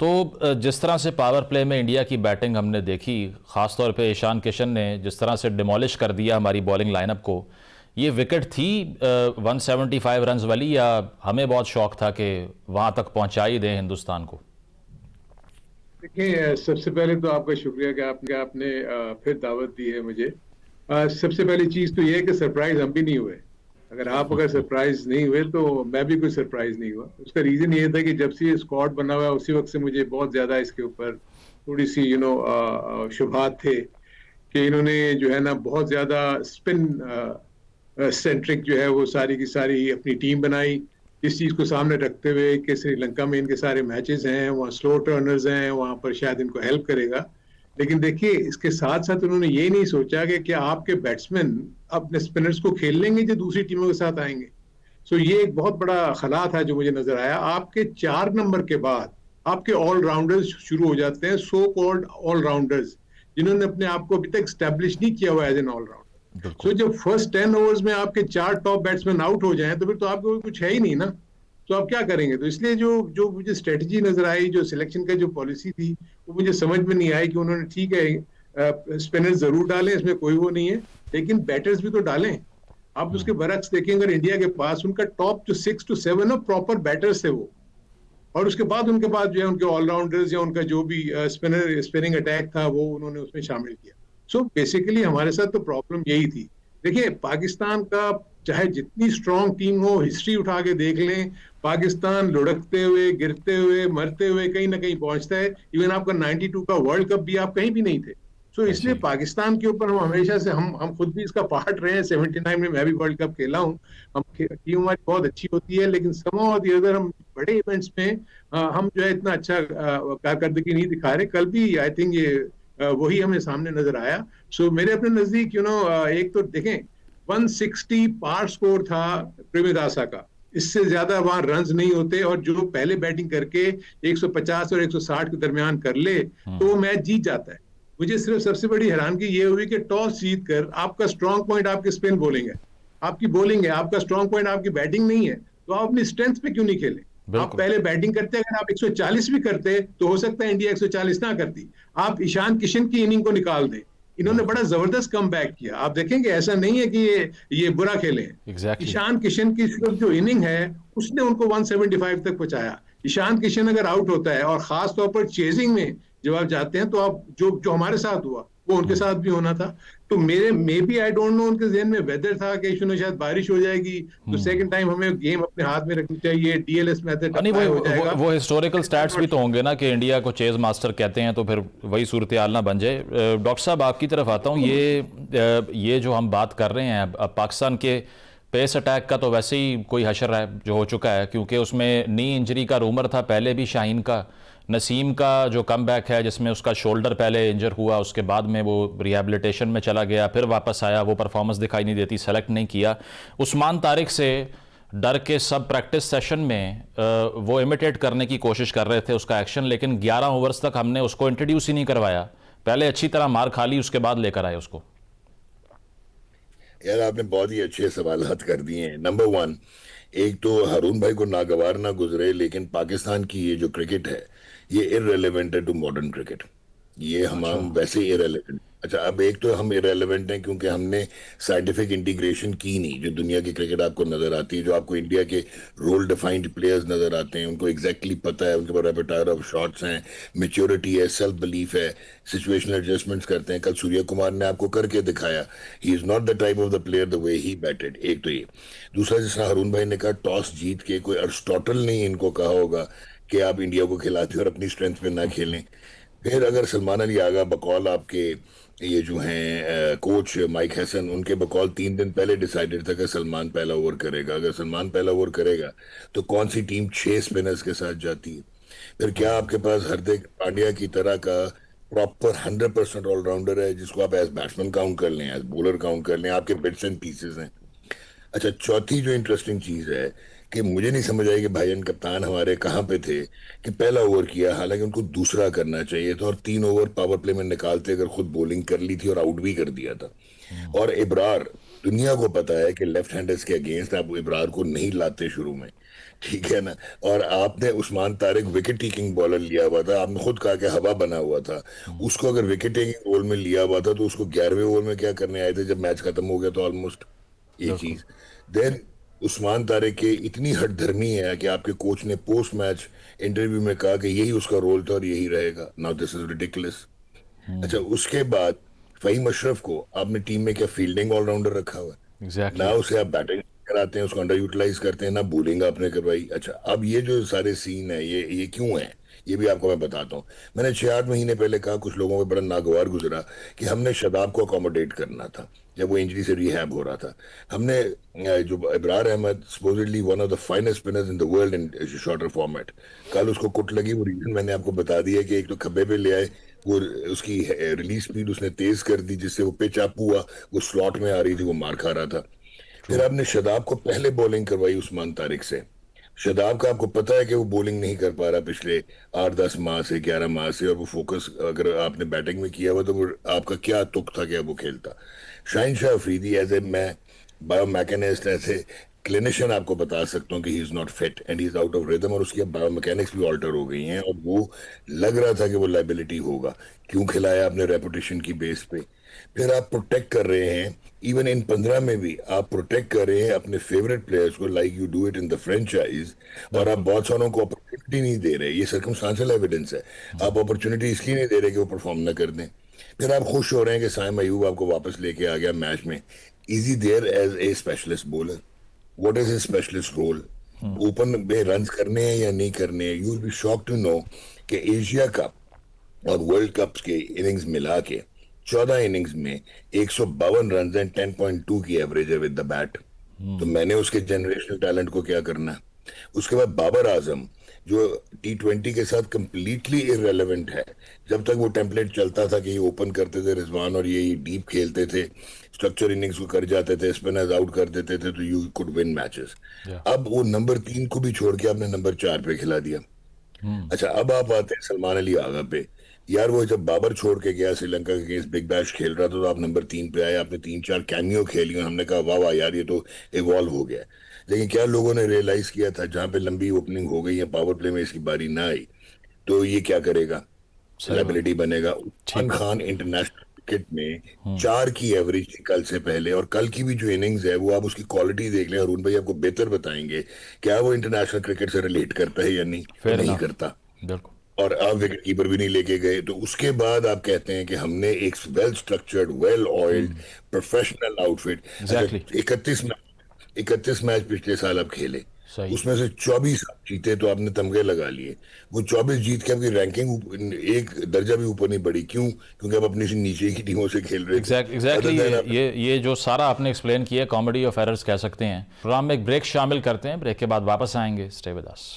S1: तो जिस तरह से पावर प्ले में इंडिया की बैटिंग हमने देखी, ख़ासतौर पे ईशान किशन ने जिस तरह से डिमोलिश कर दिया हमारी बॉलिंग लाइनअप को, ये विकेट थी 175 रन्स वाली, या हमें बहुत शौक था कि वहाँ तक पहुँचा ही दें हिंदुस्तान को?
S4: देखिए, सबसे पहले तो आपका शुक्रिया कि आपने फिर दावत दी है मुझे। सबसे पहली चीज़ तो ये है कि सरप्राइज हम भी नहीं हुए। अगर सरप्राइज नहीं हुए तो मैं भी कोई सरप्राइज नहीं हुआ। उसका रीजन ये था कि जब से ये स्क्वाड बना हुआ है उसी वक्त से मुझे बहुत ज्यादा इसके ऊपर थोड़ी सी शुबहात थे कि इन्होंने जो है ना बहुत ज्यादा स्पिन सेंट्रिक जो है वो सारी की सारी अपनी टीम बनाई, इस चीज को सामने रखते हुए कि श्रीलंका में इनके सारे मैचेस हैं, वहाँ स्लो टर्नर्स हैं, वहाँ पर शायद इनको हेल्प करेगा। लेकिन देखिए, इसके साथ साथ उन्होंने ये नहीं सोचा कि क्या आपके बैट्समैन अपने स्पिनर्स को खेल लेंगे जो दूसरी टीमों के साथ आएंगे। सो ये एक बहुत बड़ा खला था जो मुझे नजर आया। आपके 4 नंबर के बाद आपके ऑलराउंडर्स शुरू हो जाते हैं, सो कॉल्ड ऑलराउंडर्स, जिन्होंने अपने आप को अभी तक स्टैब्लिश नहीं किया हुआ एज एन ऑलराउंडर। सो जब फर्स्ट 10 ओवर्स में आपके 4 टॉप बैट्समैन आउट हो जाएं तो फिर तो आपको कुछ है ही नहीं ना, तो आप क्या करेंगे। तो इसलिए जो मुझे स्ट्रेटजी नजर आई, जो सिलेक्शन का जो पॉलिसी थी, वो मुझे समझ में नहीं आई कि उन्होंने ठीक है स्पिनर्स जरूर डालें, इसमें कोई वो नहीं है, लेकिन बैटर्स भी तो डालें। आप उसके बरक्स देखें, अगर इंडिया के पास उनका टॉप जो 6 to 7 ना प्रॉपर बैटर्स थे वो, और उसके बाद उनके पास जो है उनके ऑलराउंडर्स या उनका जो भी स्पिनिंग अटैक था वो उन्होंने उसमें शामिल किया। सो बेसिकली हमारे साथ तो प्रॉब्लम यही थी। देखिए, पाकिस्तान का चाहे जितनी स्ट्रॉन्ग टीम हो, हिस्ट्री उठा के देख लें, पाकिस्तान लुढ़कते हुए, गिरते हुए, मरते हुए कहीं ना कहीं पहुंचता है। इवन आपका 92 का वर्ल्ड कप भी आप कहीं भी नहीं थे। सो इसलिए पाकिस्तान के ऊपर हम हमेशा से हम खुद भी इसका पार्ट रहे हैं। 79 में मैं भी वर्ल्ड कप खेला हूँ। टीम हमारी बहुत अच्छी होती है, लेकिन somehow or the other हम बड़े इवेंट्स में हम जो है इतना अच्छा कारकर्दगी नहीं दिखा रहे। कल भी आई थिंक ये वही हमें सामने नजर आया। सो मेरे अपने नजदीक एक तो देखें, 160 पार स्कोर था प्रेमदासा का, इससे ज्यादा वहां रन्स नहीं होते, और जो पहले बैटिंग करके 150 और 160 के दरमियान कर ले तो वो मैच जीत जाता है। मुझे सिर्फ सबसे बड़ी हैरानगी ये हुई कि टॉस जीत कर आपका स्ट्रॉन्ग पॉइंट आपकी स्पिन बॉलिंग है, आपकी बॉलिंग है, आपका स्ट्रॉन्ग पॉइंट आपकी बैटिंग नहीं है, तो आप अपनी स्ट्रेंथ पे क्यों नहीं खेले। आप पहले बैटिंग करते, अगर आप 140 भी करते तो हो सकता है इंडिया 140 ना करती। आप ईशान किशन की इनिंग को निकाल दें, इन्होंने बड़ा जबरदस्त कमबैक किया। आप देखेंगे ऐसा नहीं है कि ये बुरा खेले हैं। ईशान किशन की सिर्फ जो इनिंग है उसने उनको 175 तक पहुंचाया। ईशान किशन अगर आउट होता है, और खास तौर पर चेजिंग में जब आप जाते हैं, तो आप जो हमारे साथ हुआ वो उनके साथ भी होना था। तो maybe I don't know उनके ज़हन में वेदर था कि शायद बारिश हो जाएगी, तो सेकंड टाइम हमें गेम अपने हाथ में रखनी चाहिए, डीएलएस मेथड
S1: नहीं, वो हिस्टोरिकल स्टैट्स भी तो होंगे ना कि इंडिया को चेज मास्टर कहते हैं, तो फिर वही सूरत हाल ना बन जाए। डॉक्टर साहब, आपकी तरफ आता हूँ। ये जो हम बात कर रहे हैं अब पाकिस्तान के पेस अटैक का, तो वैसे ही कोई हशर है जो हो चुका है, क्योंकि उसमें नी इंजरी का रूमर था पहले भी शाहीन का। नसीम का जो कमबैक है, जिसमें उसका शोल्डर पहले इंजर हुआ, उसके बाद में वो रिहैबिलिटेशन में चला गया, फिर वापस आया, वो परफॉर्मेंस दिखाई नहीं देती, सेलेक्ट नहीं किया। उस्मान तारिक से डर के सब प्रैक्टिस सेशन में वो इमिटेट करने की कोशिश कर रहे थे उसका एक्शन, लेकिन 11 ओवर्स तक हमने उसको इंट्रोड्यूस ही नहीं करवाया। पहले अच्छी तरह मार खा ली, उसके बाद लेकर आए उसको।
S5: यार, आपने बहुत ही अच्छे सवालात कर दिए हैं। नंबर 1, एक तो हारून भाई को नागवार ना गुजरे, लेकिन पाकिस्तान की ये जो क्रिकेट है ये इररेलेवेंट है टू मॉडर्न क्रिकेट। ये हम वैसे ही इररेलेवेंट। अच्छा, अब एक तो हम इररेलेवेंट हैं क्योंकि हमने साइंटिफिक इंटीग्रेशन की नहीं। जो दुनिया की क्रिकेट आपको नजर आती है, जो आपको इंडिया के रोल डिफाइंड प्लेयर्स नजर आते हैं, उनको एग्जैक्टली पता है, उनके पास रेpertoire ऑफ शॉट्स हैं, मेच्योरिटी है, सेल्फ बिलीफ है, सिचुएशनल एडजस्टमेंट्स करते हैं। कल सूर्य कुमार ने आपको करके दिखाया। He is not the type of the player the way he batted. एक तो ये। दूसरा, जिस तरह हारून भाई ने कहा, टॉस जीत के कोई अरिस्टोटल नहीं इनको कहा होगा कि आप इंडिया को खिलाते और अपनी स्ट्रेंथ पे ना खेलें। फिर अगर सलमान अली आगा बकौल आपके ये जो हैं कोच माइक हैसन, उनके बकौल 3 दिन पहले डिसाइडेड था कि सलमान पहला ओवर करेगा। अगर सलमान पहला ओवर करेगा तो कौन सी टीम 6 स्पिनर्स के साथ जाती है? फिर क्या आपके पास हार्दिक पांड्या की तरह का प्रॉपर 100% ऑलराउंडर है जिसको आप एज बैट्समैन काउंट कर लें, एज बॉलर काउंट कर लें? आपके बिट्स एंड पीसेस हैं। अच्छा, चौथी जो इंटरेस्टिंग चीज है कि मुझे नहीं समझ आई कि भाईजान कप्तान हमारे कहाँ पे थे कि पहला ओवर किया, हालांकि उनको दूसरा करना चाहिए था, और 3 ओवर पावर प्ले में निकालते अगर खुद बॉलिंग कर ली थी और आउट भी कर दिया था। और इब्रार दुनिया को पता है कि लेफ्ट हैंडर्स के अगेंस्ट आप इब्रार को नहीं लाते शुरू में, ठीक है ना। और आपने Usman Tariq wicket taking bowler लिया हुआ था, आपने खुद कहा कि हवा बना हुआ था, उसको अगर विकेट टेकिंग रोल में लिया हुआ था तो उसको 11वें ओवर में क्या करने आए थे जब मैच खत्म हो गया तो ऑलमोस्ट ये चीज। देन उस्मान तारिक के इतनी हठधर्मी है कि आपके कोच ने पोस्ट मैच इंटरव्यू में कहा कि यही उसका रोल था और यही रहेगा। Now this is ridiculous. अच्छा, उसके बाद फहीम अशरफ को आपने टीम में क्या फील्डिंग ऑलराउंडर रखा हुआ है,
S1: एग्जैक्टली।
S5: ना उसे आप बैटिंग कराते हैं, उसको अंडर यूटिलाइज करते हैं, ना बॉलिंग आपने करवाई। अच्छा, अब ये जो सारे सीन है ये क्यों है, ये भी आपको मैं बताता हूँ। मैंने 6-8 महीने पहले कहा, कुछ लोगों को बड़ा नागवार गुजरा कि हमने शदाब को अकोमोडेट करना था जब वो इंजरी से रिहैब हो रहा था। हमने जो Ibrar Ahmed supposedly one of the finest spinners in the world in shorter format, कल उसको कुट लगी। वो रीजन मैंने आपको बता दिया कि एक तो खब्बे पे ले आए, वो उसकी रिलीज स्पीड उसने तेज कर दी जिससे वो पिच अप हुआ, वो स्लॉट में आ रही थी, वो मार खा रहा था। फिर आपने शदाब को पहले बॉलिंग करवाई उस्मान तारिक से। शदाब का आपको पता है कि वो बॉलिंग नहीं कर पा रहा पिछले 8-10 माह से, 11 माह से, और वो फोकस अगर आपने बैटिंग में किया हुआ तो वो आपका क्या तुक था कि वो खेलता। शाहीन शाह अफरीदी एज ए मैं बायोमैकेनिस्ट, एज ए क्लिनिशियन आपको बता सकता हूँ कि he is not fit and he is out of rhythm, और उसकी बायोमैकेनिक्स भी ऑल्टर हो गई हैं और वो लग रहा था कि वो लाइबिलिटी होगा। क्यों खिलाया आपने? रेपुटेशन की बेस पे। फिर आप प्रोटेक्ट कर रहे हैं, इवन इन 15 में भी आप प्रोटेक्ट कर रहे हैं अपने फेवरेट प्लेयर्स को, like you do it in the franchise, और आप बहुत सारों को अपॉर्चुनिटी नहीं दे रहे। ये सर्कमस्टांशियल एविडेंस है। आप अपॉर्चुनिटी इसलिए नहीं दे रहे कि वो परफॉर्म ना कर दें। फिर आप खुश हो रहे हैं कि साइम अयूब आपको वापस लेके आ गया मैच में। Is he there as a specialist bowler? What is his specialist role? Open में रन करने हैं या नहीं करने हैं? You will be shocked to know कि एशिया कप और वर्ल्ड कप के इनिंग्स मिला के 14 इनिंग्स में 152 रन एंड 10.2 की एवरेज है विद द बैट। तो मैंने उसके जनरेशनल टैलेंट को क्या करना? उसके बाद बाबर आजम जो T20 के साथ कंप्लीटली इररेलेवेंट है। जब तक वो टेम्पलेट चलता था कि ये ओपन करते थे रिजवान और ये डीप खेलते थे, स्ट्रक्चर इनिंग्स को कर जाते थे, स्पिनर्स आउट कर देते थे, तो यू कुड विन मैचेस। अब वो नंबर 3 को भी छोड़ के आपने नंबर 4 पे खिला दिया। अच्छा, अब आप आते हैं सलमान अली आगा पे। यार वो जब बाबर छोड़ के गया श्रीलंका के अगेंस्ट बिग बैश खेल रहा था तो आप नंबर 3 पे आए, आपने 3-4 कैमियो खेली और हमने कहा वाह वाह यार ये तो इवॉल्व हो गया। लेकिन क्या लोगों ने रियलाइज किया था जहां पे लंबी ओपनिंग हो गई है, पावर प्ले में इसकी बारी ना आई तो ये क्या करेगा? लायबिलिटी बनेगा। उस्मान खान इंटरनेशनल क्रिकेट में 4 की एवरेज थी कल से पहले, और कल की भी जो इनिंग्स है वो आप उसकी क्वालिटी देख लें, अरुण भाई आपको बेहतर बताएंगे क्या वो इंटरनेशनल क्रिकेट से रिलेट करता है या नहीं। नहीं करता,
S1: बिल्कुल।
S5: और आप विकेट कीपर भी नहीं लेके गए। तो उसके बाद आप कहते हैं कि हमने एक well structured, well oiled, professional outfit.
S1: Exactly.
S5: 31 match पिछले साल आप खेले,
S1: सही।
S5: उसमें से 24 आप जीते तो आपने तमगे लगा लिए। वो 24 जीत के आपकी रैंकिंग एक दर्जा भी ऊपर नहीं बढ़ी। क्यों? क्योंकि आप अपनी नीचे की टीमों से खेल रहे थे।
S1: एग्जैक्टली। ये जो सारा आपने एक्सप्लेन किया, कॉमेडी ऑफ एरर्स कह सकते हैं। प्रोग्राम में एक ब्रेक शामिल करते हैं, ब्रेक के बाद वापस आएंगे। Stay with us.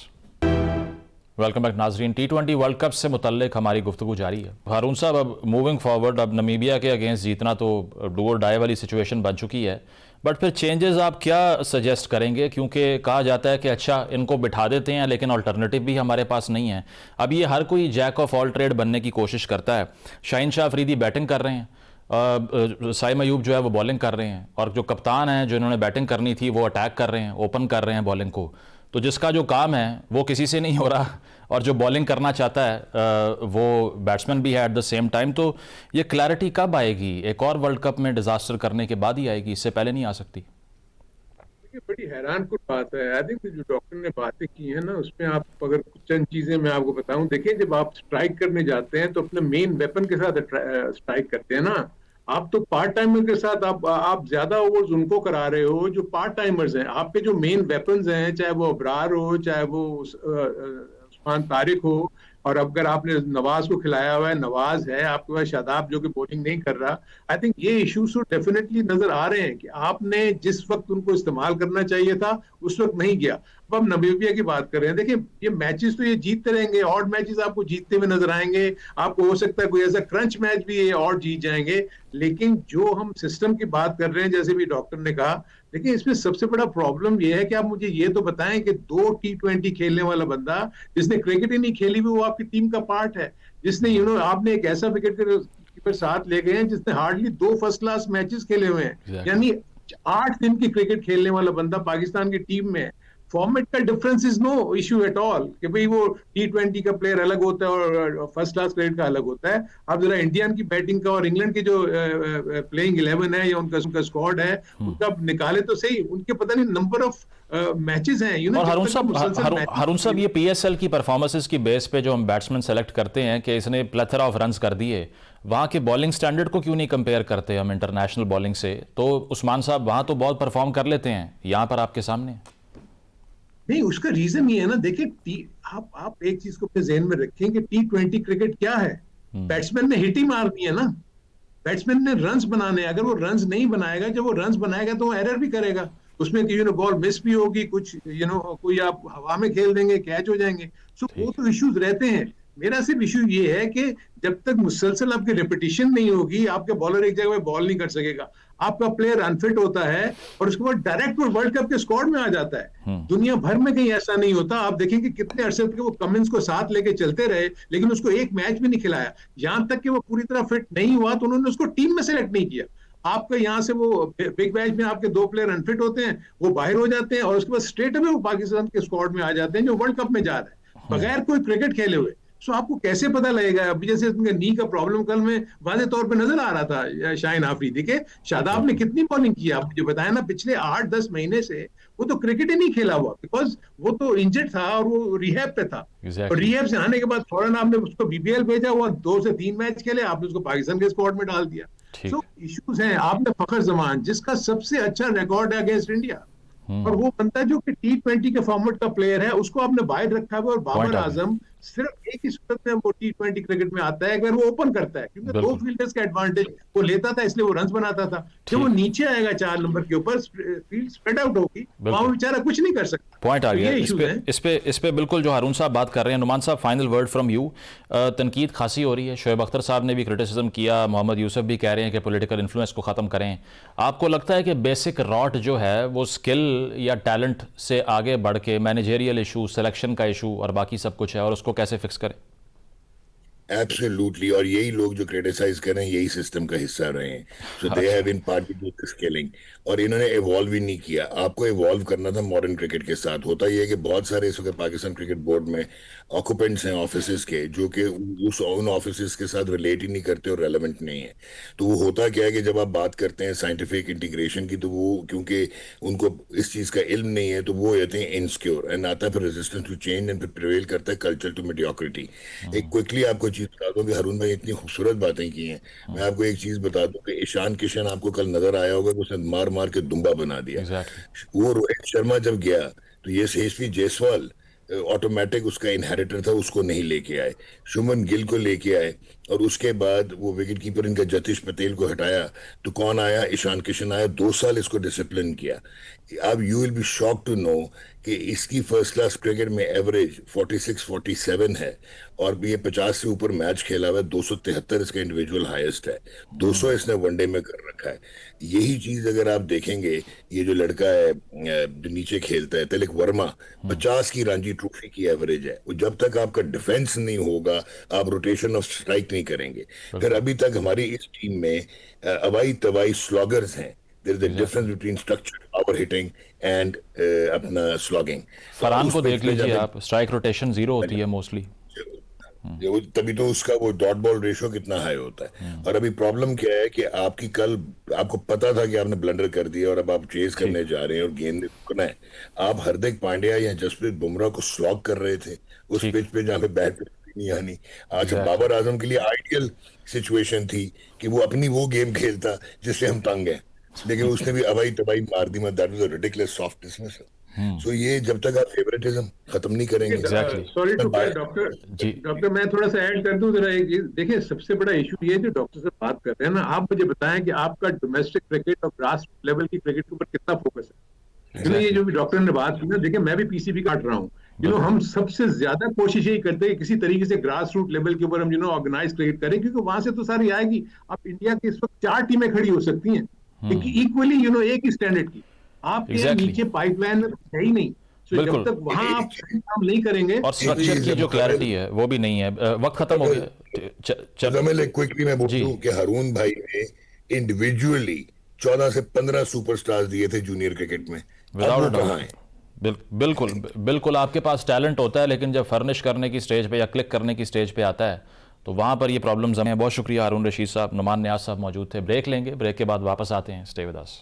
S1: Welcome back नाजरीन। T20 वर्ल्ड कप से मुतल्लिक हमारी गुफ्तगू जारी है। हारून साहब, अब मूविंग फॉरवर्ड, अब नमीबिया के अगेंस्ट जीतना तो डू और डाई वाली सिचुएशन बन चुकी है, बट फिर चेंजेस आप क्या सजेस्ट करेंगे? क्योंकि कहा जाता है कि अच्छा इनको बिठा देते हैं लेकिन अल्टरनेटिव भी हमारे पास नहीं है। अब ये हर कोई जैक ऑफ ऑल ट्रेड बनने की कोशिश करता है। शाहीन शाह अफरीदी बैटिंग कर रहे हैं, साइम अयूब जो है वो बॉलिंग कर रहे हैं, और जो कप्तान हैं जो इन्होंने बैटिंग करनी थी वो अटैक कर रहे हैं, ओपन कर रहे हैं बॉलिंग को। तो जिसका जो काम है वो किसी से नहीं हो रहा, और जो बॉलिंग करना चाहता है वो बैट्समैन भी है एट द सेम टाइम। तो ये क्लैरिटी कब आएगी? एक और वर्ल्ड कप में डिजास्टर करने के बाद ही आएगी, इससे पहले नहीं आ सकती।
S4: देखिए, बड़ी हैरान कुछ बात है। आई थिंक जो डॉक्टर ने बातें की हैं ना, उसमें आप अगर चंद चीजें मैं आपको बताऊं। देखिए, जब आप स्ट्राइक करने जाते हैं तो अपने मेन वेपन के साथ स्ट्राइक करते हैं ना। आप तो पार्ट टाइमर के साथ आप ज्यादा ओवर्स उनको करा रहे हो जो पार्ट टाइमर्स हैं। आपके जो मेन वेपन्स हैं, चाहे वो अबरार हो, चाहे वो उस्मान तारिक हो, और अगर आपने नवाज को खिलाया हुआ है, नवाज है आपके पास, शादाब जो कि बॉलिंग नहीं कर रहा। आई थिंक ये इश्यूज तो डेफिनेटली नजर आ रहे हैं कि आपने जिस वक्त उनको इस्तेमाल करना चाहिए था उस वक्त नहीं किया। अब हम नमीबिया की बात कर रहे हैं। देखिए, ये मैचेस तो ये जीतते रहेंगे, ऑड मैचेस आपको जीतते हुए नजर आएंगे। आपको हो सकता है कोई ऐसा क्रंच मैच भी ये और जीत जाएंगे। लेकिन जो हम सिस्टम की बात कर रहे हैं, जैसे भी डॉक्टर ने कहा, देखिए इसमें सबसे बड़ा प्रॉब्लम ये है कि आप मुझे ये तो बताएं कि 2 T20 खेलने वाला बंदा जिसने क्रिकेट ही नहीं खेली हुई, वो आपकी टीम का पार्ट है, जिसने आपने एक ऐसा विकेट कीपर साथ ले गए हैं जिसने हार्डली 2 फर्स्ट क्लास मैचेस खेले हुए हैं। यानी 8 दिन की क्रिकेट खेलने वाला बंदा पाकिस्तान की टीम में है। फॉर्मेट का difference is no issue at all कि भाई वो T20 का प्लेयर अलग होता है और फर्स्ट क्लास क्रिकेट का अलग होता है। आप जरा इंडियन की बैटिंग का और इंग्लैंड की जो प्लेइंग 11 है या उनका स्क्वाड है उनका निकाले तो सही, उनके पता नहीं नंबर ऑफ मैचेस हैं।
S1: और हारून साहब ये PSL की परफॉर्मेंसेस की बेस पे जो हम बैट्समैन सेलेक्ट करते हैं कि इसने प्लेथरा ऑफ रन्स कर दिए, वहाँ के बॉलिंग स्टैंडर्ड को क्यों नहीं कंपेयर करते हम इंटरनेशनल बॉलिंग से? तो उस्मान साहब वहाँ तो बहुत परफॉर्म कर लेते हैं, यहाँ पर आपके सामने
S4: नहीं। उसका रीजन ये है ना, देखिए आप एक चीज को अपने जहन में रखें कि T20 क्रिकेट क्या है। बैट्समैन ने हिट ही मारनी है ना, बैट्समैन ने रन्स बनाने। अगर वो रन्स नहीं बनाएगा, जब वो रन्स बनाएगा तो वो एरर भी करेगा उसमें कि बॉल मिस भी होगी, कुछ कोई आप हवा में खेल देंगे, कैच हो जाएंगे। सो वो तो इश्यूज रहते हैं। मेरा सिर्फ इशू ये है कि जब तक मुसलसल आपकी रिपीटिशन नहीं होगी, आपके बॉलर एक जगह पे बॉल नहीं कर सकेगा, आपका प्लेयर अनफिट होता है और उसके बाद डायरेक्ट वो वर्ल्ड कप के स्क्वाड में आ जाता है। दुनिया भर में कहीं ऐसा नहीं होता। आप देखेंगे कितने अरसे तक वो कमिंस को साथ लेके चलते रहे, लेकिन उसको एक मैच भी नहीं खिलाया। यहां तक कि वो पूरी तरह फिट नहीं हुआ तो उन्होंने उसको टीम में सेलेक्ट नहीं किया। आपका यहाँ से वो बिग मैच में आपके 2 प्लेयर अनफिट होते हैं, वो बाहर हो जाते हैं और उसके बाद स्ट्रेट अवे वो पाकिस्तान के स्क्वाड में आ जाते हैं जो वर्ल्ड कप में जा रहा है बगैर कोई क्रिकेट खेले हुए। सो आपको कैसे पता लगेगा? अभी जैसे उनके नी का प्रॉब्लम कल में वाज़ेह तौर पे नजर आ रहा था शाहीन आफरीदी के। शादाब ने कितनी बॉलिंग की, आप मुझे बताया ना, पिछले 8-10 महीने से वो तो क्रिकेट ही नहीं खेला हुआ, बिकॉज वो तो इंजर्ड था और वो रिहैब पे था। और रिहैब से आने के बाद फौरन आपने उसको BBL भेजा, वो 2 से 3 मैच खेले, आपने उसको पाकिस्तान के स्क्वाड में डाल दिया। सो इश्यूज हैं। आपने फखर जमान जिसका सबसे अच्छा रिकॉर्ड है अगेंस्ट इंडिया, और वो बनता है जो कि T20 के फॉर्मेट का प्लेयर है, उसको आपने बाहर रखा हुआ। और बाबर आजम सिर्फ एक ही सूरत में वो T20 क्रिकेट में आता है, अगर वो ओपन करता है, क्योंकि 2 फील्डर्स का एडवांटेज वो लेता था, इसलिए वो रन्स बनाता था। जब वो नीचे आएगा 4 नंबर के ऊपर, फील्ड स्प्रेड आउट होगी, वहां बेचारा कुछ नहीं कर सकता।
S1: पॉइंट आ गया इस पे बिल्कुल जो हारून साहब बात कर रहे हैं। नुमान साहब, फाइनल वर्ड फ्रॉम यू। तनकीद खासी हो रही है, शोएब अख्तर साहब ने भी क्रिटिसिज्म किया, मोहम्मद यूसुफ भी कह रहे हैं कि पॉलिटिकल इन्फ्लुएंस को ख़त्म करें। आपको लगता है कि बेसिक रॉट जो है वो स्किल या टैलेंट से आगे बढ़ के मैनेजरियल इशू, सिलेक्शन का इशू और बाकी सब कुछ है, और उसको कैसे फिक्स करें?
S5: एब्सोल्युटली, और यही लोग जो क्रिटिसाइज कर रहे हैं यही सिस्टम का हिस्सा रहे हैं। So they have been party to this scaling, और इन्होंने इवॉल्व ही नहीं किया। आपको इवॉल्व करना था मॉडर्न क्रिकेट के साथ। होता यह है कि बहुत सारे इस वक्त पाकिस्तान क्रिकेट बोर्ड में ऑक्यूपेंट्स हैं ऑफिस के, जो कि उन ऑफिस के साथ रिलेट ही नहीं करते और रेलेवेंट नहीं है। तो वो होता क्या है कि जब आप बात करते हैं साइंटिफिक इंटीग्रेशन की, तो वो क्योंकि उनको इस चीज का इल्म नहीं है, तो वो रहते हैं इनसिक्योर, एंड आता है फिर रेजिस्टेंस टू चेंज, एंड फिर प्रिवेल करता है कल्चर टू मेडियोक्रिटी। एक क्विकली आपको चीज बता दूं कि हारून भाई इतनी खूबसूरत बातें की हैं। मैं आपको एक चीज बता दूं कि ईशान किशन आपको कल नजर आया होगा कि उसने मार मार के दुम्बा बना दिया। वो रोहित शर्मा जब गया तो ये यशस्वी जायसवाल ऑटोमेटिक उसका इनहेरिटर था, उसको नहीं लेके आए। शुभमन गिल को लेके आए, और उसके बाद वो विकेट कीपर इनका जतीश पटेल को हटाया तो कौन आया? ईशान किशन आया। 2 साल इसको डिसिप्लिन किया। अब you will be shock to know कि इसकी फर्स्ट क्लास क्रिकेट में एवरेज 46-47 है, और ये 50 से ऊपर मैच खेला हुआ है। 273 इसका इंडिविजुअल हाईएस्ट है। 200 इसने वनडे में कर रखा है। यही चीज अगर आप देखेंगे, ये जो लड़का है जो नीचे खेलता है, तिलक वर्मा, 50 की रणजी ट्रॉफी की एवरेज है। जब तक आपका डिफेंस नहीं होगा, आप रोटेशन ऑफ स्ट्राइक नहीं करेंगे। फिर अभी तक हमारी इस टीम में अवाई तवाई स्लॉगर्स हैं। There is a difference between structured power hitting and अपना स्लॉगिंग।
S1: फरहान को देख लीजिए आप, स्ट्राइक रोटेशन 0 होती है मोस्टली।
S5: तभी तो उसका वो डॉट बॉल रेशियो कितना हाई होता है। और अभी प्रॉब्लम क्या है कि आपकी कल आपको पता था कि आपने ब्लंडर कर दिया और अब आप चेज करने जा रहे हैं और गेंद रुकना है। आप हार्दिक पांड्या या जसप्रीत बुमराह को स्लॉग कर रहे थे उस पिच पे जहाँ पे बैट नहीं आनी। आज बाबर आजम के लिए आइडियल सिचुएशन थी कि वो अपनी वो गेम खेलता जिससे हम तंग हैं, लेकिन उसने भी अवाई तबाई मार दी। That was a ridiculous soft dismissal. सो ये जब तक आप फेवरेटिज्म खत्म नहीं करेंगे।
S4: सॉरी टू डॉक्टर, मैं थोड़ा सा ऐड कर दूं जरा एक चीज। देखिए, सबसे बड़ा इशू ये जो डॉक्टर से बात कर रहे हैं ना, आप मुझे बताएं कि आपका डोमेस्टिक क्रिकेट और ग्रास लेवल की क्रिकेट के ऊपर कितना फोकस है। ये जो भी डॉक्टर ने बात की ना, देखिए मैं भी PCB काट रहा हूँ। हम सबसे ज्यादा कोशिश यही करते हैं किसी तरीके से ग्रास रूट लेवल के ऊपर हम ऑर्गेनाइज क्रिकेट करें, क्योंकि वहां से तो सारी आएगी। अब इंडिया की इस वक्त 4 टीमें खड़ी हो सकती हैं इक्वली एक ही स्टैंडर्ड की। आपके नीचे पाइपलाइन है ही नहीं। जब तक वहां आप काम नहीं करेंगे,
S1: और स्ट्रक्चर की जो क्लैरिटी है वो भी नहीं है। वक्त खत्म हो गया।
S5: क्विकली मैं बोलूं कि हारून भाई ने इंडिविजुअली 14 से 15 सुपरस्टार्स दिए थे जूनियर क्रिकेट में, अब
S1: विदाउट
S5: वो
S1: अ
S5: कहाँ
S1: डाउट।
S5: हैं?
S1: बिल्कुल बिल्कुल आपके पास टैलेंट होता है, लेकिन जब फर्निश करने की स्टेज पे या क्लिक करने की स्टेज पे आता है तो वहाँ पर ये प्रॉब्लम्स हैं। बहुत शुक्रिया हारून रशीद साहब, नुमान नियाज साहब मौजूद थे। ब्रेक लेंगे, ब्रेक के बाद वापस आते हैं। Stay with us.